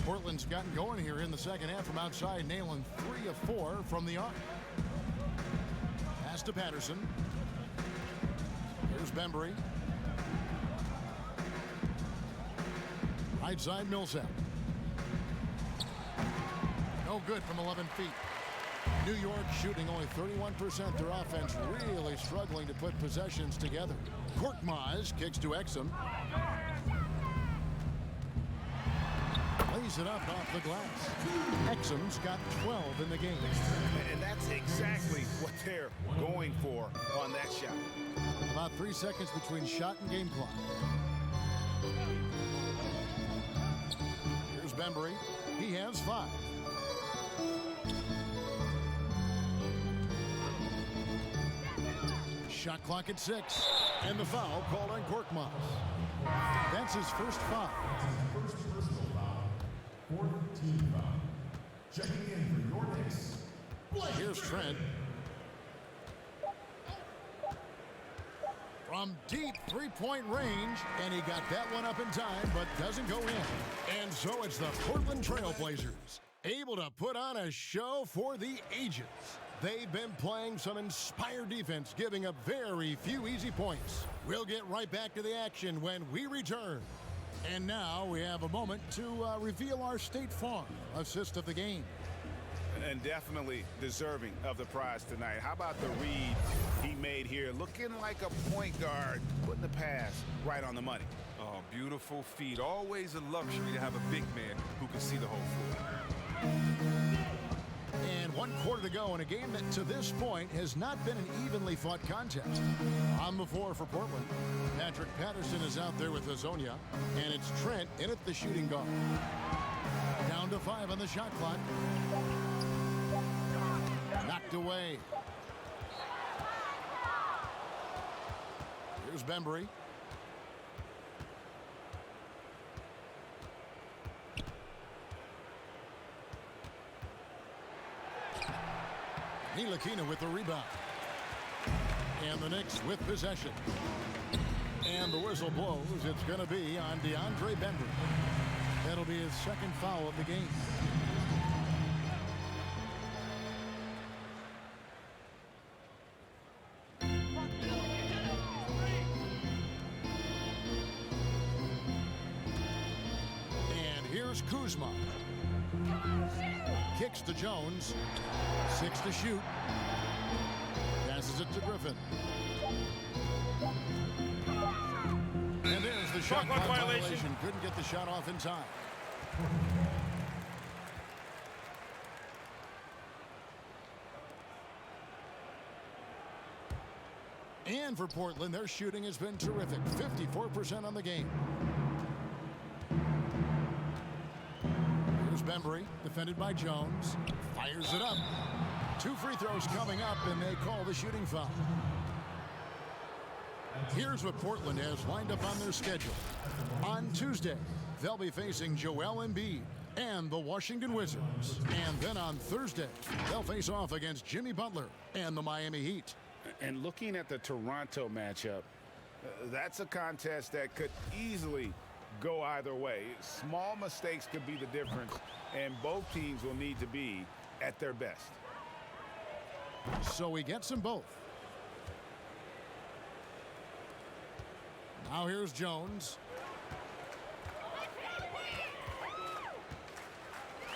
Portland's gotten going here in the second half from outside, nailing 3 of 4 from the arc. Pass to Patterson. Here's Bembry. Right side, Millsap. No good from 11 feet. New York shooting only 31%. Their offense really struggling to put possessions together. Korkmaz kicks to Exum. Lays it up off the glass. Exum's got 12 in the game. And that's exactly what they're going for on that shot. About 3 seconds between shot and game clock. Here's Bembry. He has 5. Shot clock at 6. And the foul called on Korkmaz. That's his first foul. First personal foul. 4th team foul. Checking in for your Knicks. Here's Trent. From deep three-point range, and he got that one up in time, but doesn't go in. And so it's the Portland Trail Blazers, able to put on a show for the ages. They've been playing some inspired defense, giving up very few easy points. We'll get right back to the action when we return. And now we have a moment to reveal our State Farm assist of the game. And definitely deserving of the prize tonight. How about the read he made here? Looking like a point guard, putting the pass right on the money. Oh, beautiful feet. Always a luxury to have a big man who can see the whole floor. And 1 quarter to go in a game that to this point has not been an evenly fought contest. On the floor for Portland, Patrick Patterson is out there with Hazonia, and it's Trent in at the shooting guard. Down to 5 on the shot clock. Knocked away. Here's Bembry. Ntilikina with the rebound. And the Knicks with possession. And the whistle blows. It's going to be on DeAndre Bembry. That'll be his second foul of the game. And here's Kuzma. Kicks to Jones. 6 to shoot. Passes it to Griffin. And there's the shot clock violation. Couldn't get the shot off in time. And for Portland, their shooting has been terrific. 54% on the game. Here's Bembry, defended by Jones. Fires it up. 2 free throws coming up, and they call the shooting foul. Here's what Portland has lined up on their schedule. On Tuesday, they'll be facing Joel Embiid and the Washington Wizards. And then on Thursday, they'll face off against Jimmy Butler and the Miami Heat. And looking at the Toronto matchup, that's a contest that could easily go either way. Small mistakes could be the difference, and both teams will need to be at their best. So he gets them both. Now here's Jones.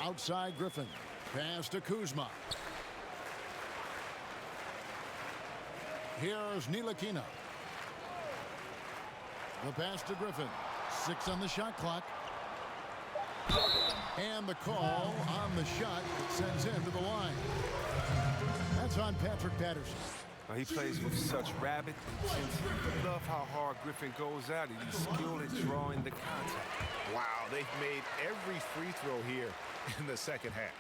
Outside Griffin. Pass to Kuzma. Here's Ntilikina. The pass to Griffin. 6 on the shot clock. And the call on the shot that sends him to the line. That's on Patrick Patterson. Now he plays with such rabid intensity. I love how hard Griffin goes at it. He's skilled at drawing the contact. Wow, they've made every free throw here in the second half.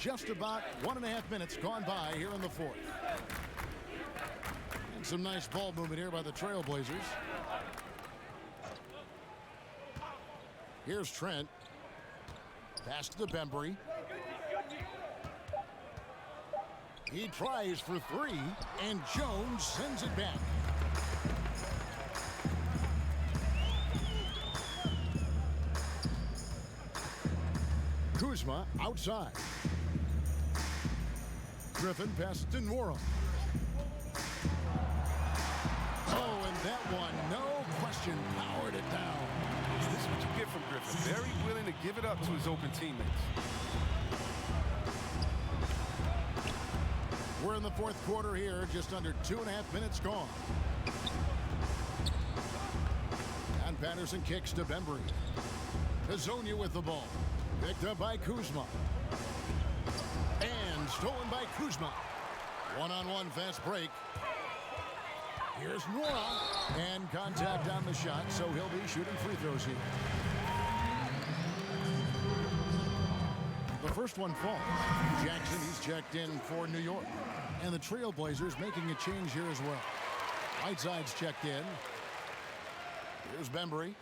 Just about 1.5 minutes gone by here in the fourth. And some nice ball movement here by the Trailblazers. Here's Trent. Pass to Bembry. He tries for 3, and Jones sends it back. Kuzma outside. Griffin passes to Nwora. Oh, and that one, no question, powered it down. This is what you get from Griffin. Very willing to give it up to his open teammates. We're in the fourth quarter here, just under 2.5 minutes gone. And Patterson kicks to Bembry. Hazonia with the ball. Picked up by Kuzma. And stolen by Kuzma. One-on-one fast break. Here's Nwora. And contact on the shot, so he'll be shooting free throws here. The first one falls. Jackson, he's checked in for New York. And the Trailblazers making a change here as well. Whiteside's checked in. Here's Bembry.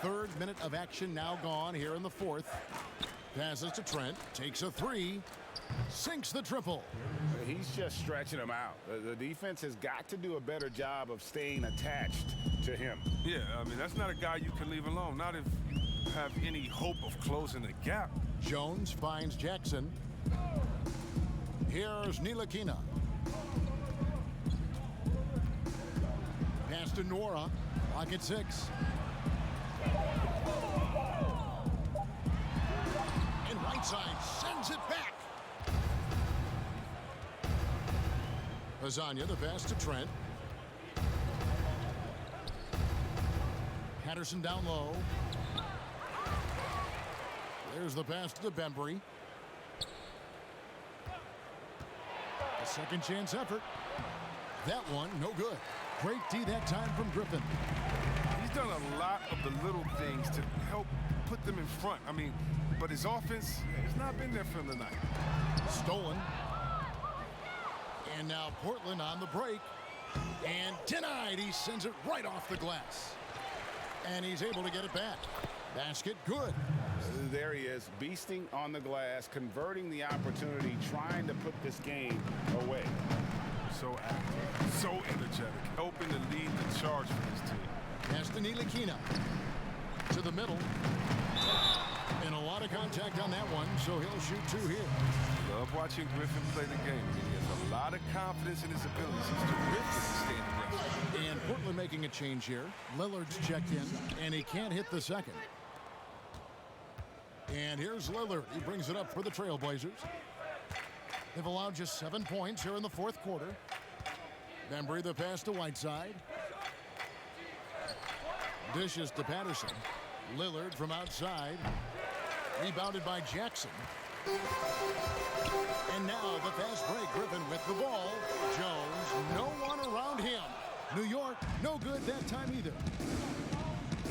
Third minute of action now gone here in the fourth. Passes to Trent. Takes a 3. Sinks the triple. He's just stretching him out. The defense has got to do a better job of staying attached to him. Yeah, I mean, that's not a guy you can leave alone. Not if you have any hope of closing the gap. Jones finds Jackson. Here's Ntilikina. Pass to Nwora. Clock at 6. And Whiteside sends it back. Hazonia, the pass to Trent. Patterson down low. There's the pass to Bembry. A second chance effort. That one, no good. Great D that time from Griffin. He's done a lot of the little things to help put them in front. I mean, but his offense has not been there for him tonight. Stolen. And now Portland on the break. And denied. He sends it right off the glass. And he's able to get it back. Basket good. There he is, beasting on the glass, converting the opportunity, trying to put this game away. So active, so energetic, helping to lead the charge for his team. Pass to Ntilikina. To the middle. And a lot of contact on that one, so he'll shoot 2 here. Love watching Griffin play the game. He has a lot of confidence in his abilities. He's terrific at standing ground. And Portland making a change here. Lillard's checked in, and he can't hit the second. And here's Lillard. He brings it up for the Trailblazers. They've allowed just 7 points here in the fourth quarter. Bembry the pass to Whiteside. Dishes to Patterson. Lillard from outside. Rebounded by Jackson. And now the fast break. Griffin with the ball. Jones, no one around him. New York, no good that time either.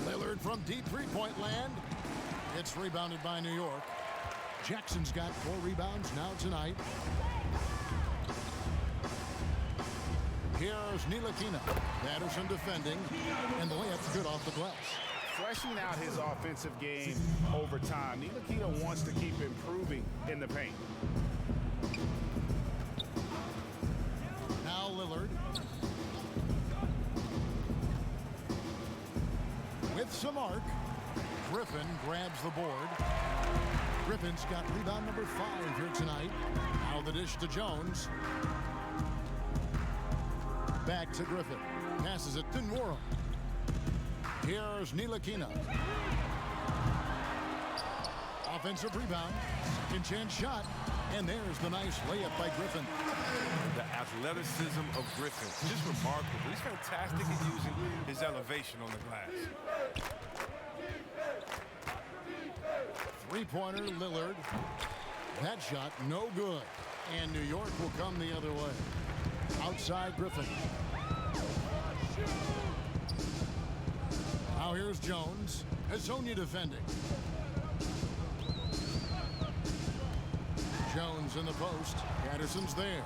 Lillard from deep three-point land. It's rebounded by New York. Jackson's got 4 rebounds now tonight. Here's Ntilikina. Patterson defending, and the layup's good off the glass. Fleshing out his offensive game over time. Ntilikina wants to keep improving in the paint. Now Lillard. With some arc. Griffin grabs the board. Griffin's got rebound number 5 here tonight. Now the dish to Jones. Back to Griffin. Passes it to Nwora. Here's Ntilikina. Offensive rebound. Second chance shot. And there's the nice layup by Griffin. The athleticism of Griffin, just remarkable. He's fantastic at using his elevation on the glass. Three-pointer, Lillard. That shot, no good. And New York will come the other way. Outside Griffin. Now here's Jones. Hezonja defending. Jones in the post. Patterson's there.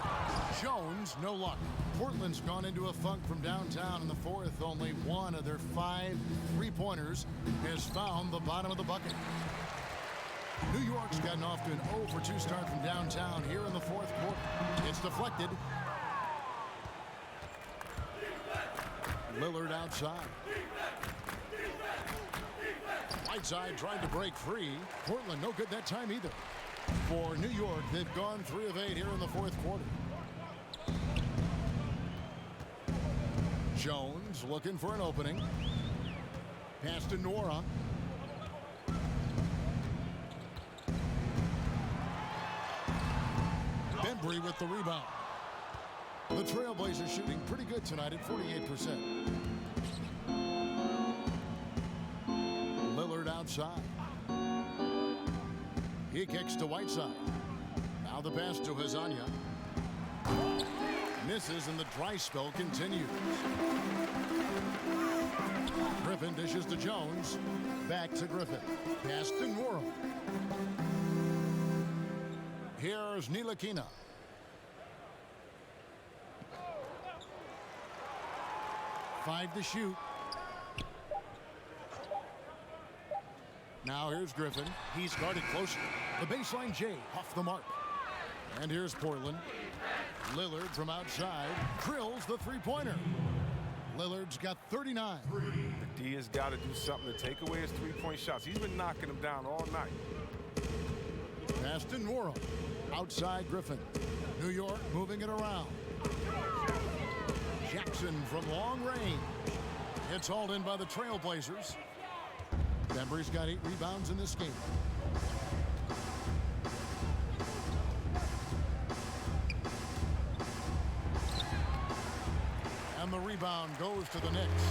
Jones, no luck. Portland's gone into a funk from downtown in the fourth. Only one of their 5 three-pointers has found the bottom of the bucket. New York's gotten off to an 0-for-2 start from downtown here in the fourth quarter. It's deflected. Lillard outside. Whiteside tried to break free. Portland no good that time either. For New York, they've gone 3 of 8 here in the fourth quarter. Jones looking for an opening. Pass to Nwora. Bembry with the rebound. The Trailblazers shooting pretty good tonight at 48%. Lillard outside. He kicks to Whiteside. Now the pass to Hezonja. Misses and the dry spell continues. Griffin dishes to Jones. Back to Griffin. Pass to Nwora. Here's Ntilikina. Five to shoot. Now here's Griffin. He's guarded closely. The baseline J off the mark. And here's Portland. Lillard from outside drills the three-pointer. Lillard's got 39. The D has got to do something to take away his three-point shots. He's been knocking them down all night. Pass to Nwora. Outside Griffin. New York moving it around. Jackson from long range. It's hauled in by the Trailblazers. Bembry's got 8 rebounds in this game. And the rebound goes to the Knicks.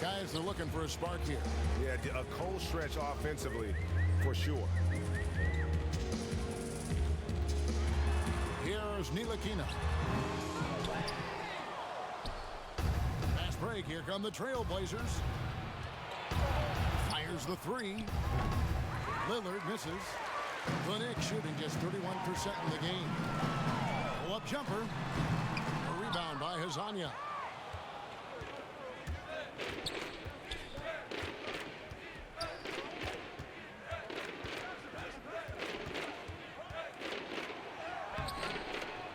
Guys, they're looking for a spark here. Yeah, a cold stretch offensively, for sure. Here's Ntilikina. Fast break. Here come the Trailblazers. Fires the 3. Lillard misses. The Knicks shooting just 31% in the game. Pull-up jumper. A rebound Hezonja.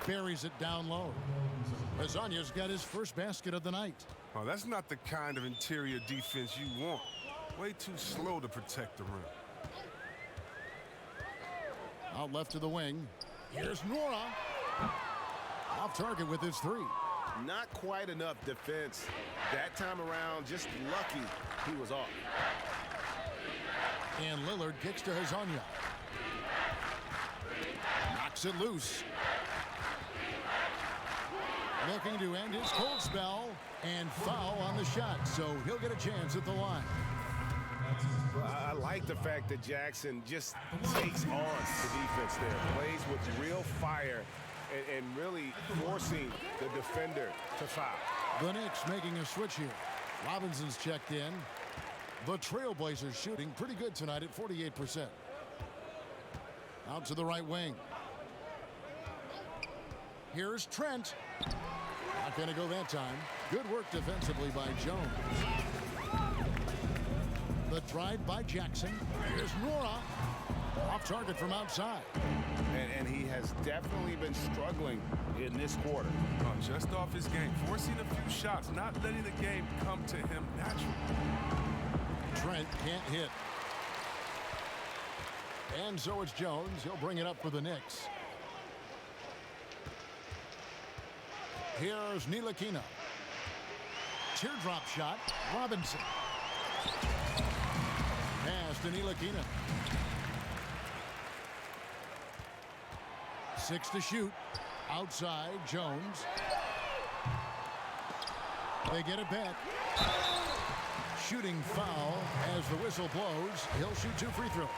Buries it down low. Hezonja's got his first basket of the night. Oh, that's not the kind of interior defense you want. Way too slow to protect the rim. Out left to the wing. Here's Nora. Off target with his three. Not quite enough defense that time around. Just lucky he was off. And Lillard kicks to Hezonja. Knocks it loose. Looking to end his cold spell and foul on the shot, so he'll get a chance at the line. I like the fact that Jackson just takes on the defense there, plays with real fire and really forcing the defender to foul. The Knicks making a switch here. Robinson's checked in. The Trailblazers shooting pretty good tonight at 48%. Out to the right wing. Here's Trent. Not going to go that time. Good work defensively by Jones. The drive by Jackson. Here's Nora. Off target from outside. And he has definitely been struggling in this quarter. Oh, just off his game, forcing a few shots, not letting the game come to him naturally. Trent can't hit. And so it's Jones. He'll bring it up for the Knicks. Here's Ntilikina. Teardrop shot. Robinson. Pass to Ntilikina. 6 to shoot. Outside, Jones. They get it back. Shooting foul as the whistle blows. He'll shoot 2 free throws.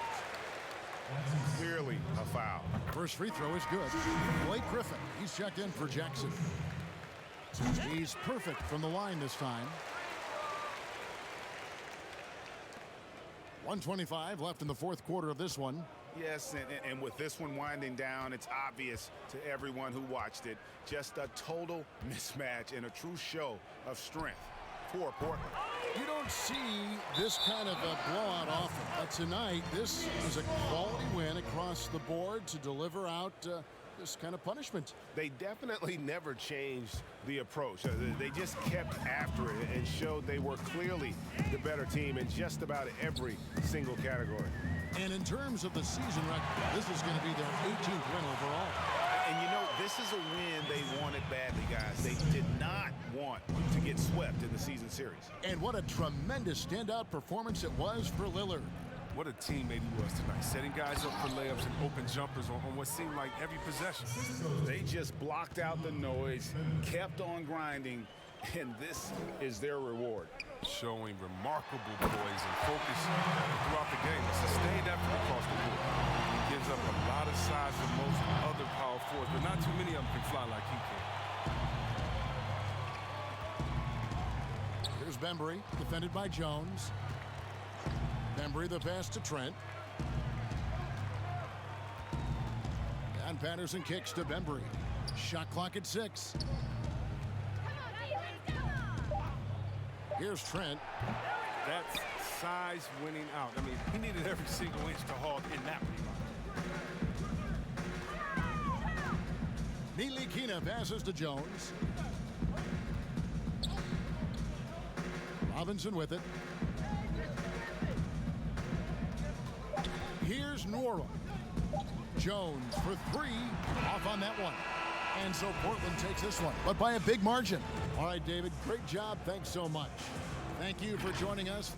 Clearly a foul. First free throw is good. Blake Griffin, he's checked in for Jackson. He's perfect from the line this time. 1:25 left in the fourth quarter of this one. Yes, and with this one winding down, it's obvious to everyone who watched it. Just a total mismatch and a true show of strength for Portland. You don't see this kind of a blowout often, but tonight this is a quality win across the board to deliver out this kind of punishment. They definitely never changed the approach. They just kept after it and showed they were clearly the better team in just about every single category. And in terms of the season record, this is going to be their 18th win overall. And you know, this is a win they wanted badly, guys. They did not want to get swept in the season series. And what a tremendous standout performance it was for Lillard. What a teammate he was tonight, setting guys up for layups and open jumpers on what seemed like every possession. They just blocked out the noise, kept on grinding, and this is their reward. Showing remarkable poise and focus throughout the game. A sustained effort across the board. He gives up a lot of size for most other power forwards, but not too many of them can fly like he can. Here's Bembry, defended by Jones. Bembry the pass to Trent. And Patterson kicks to Bembry. Shot clock at 6. Here's Trent. That's size winning out. I mean, he needed every single inch to hog in that rebound. Ntilikina passes to Jones. Robinson with it. Here's Nora. Jones for 3. Off on that one. And so Portland takes this one, but by a big margin. All right, David, great job. Thanks so much. Thank you for joining us.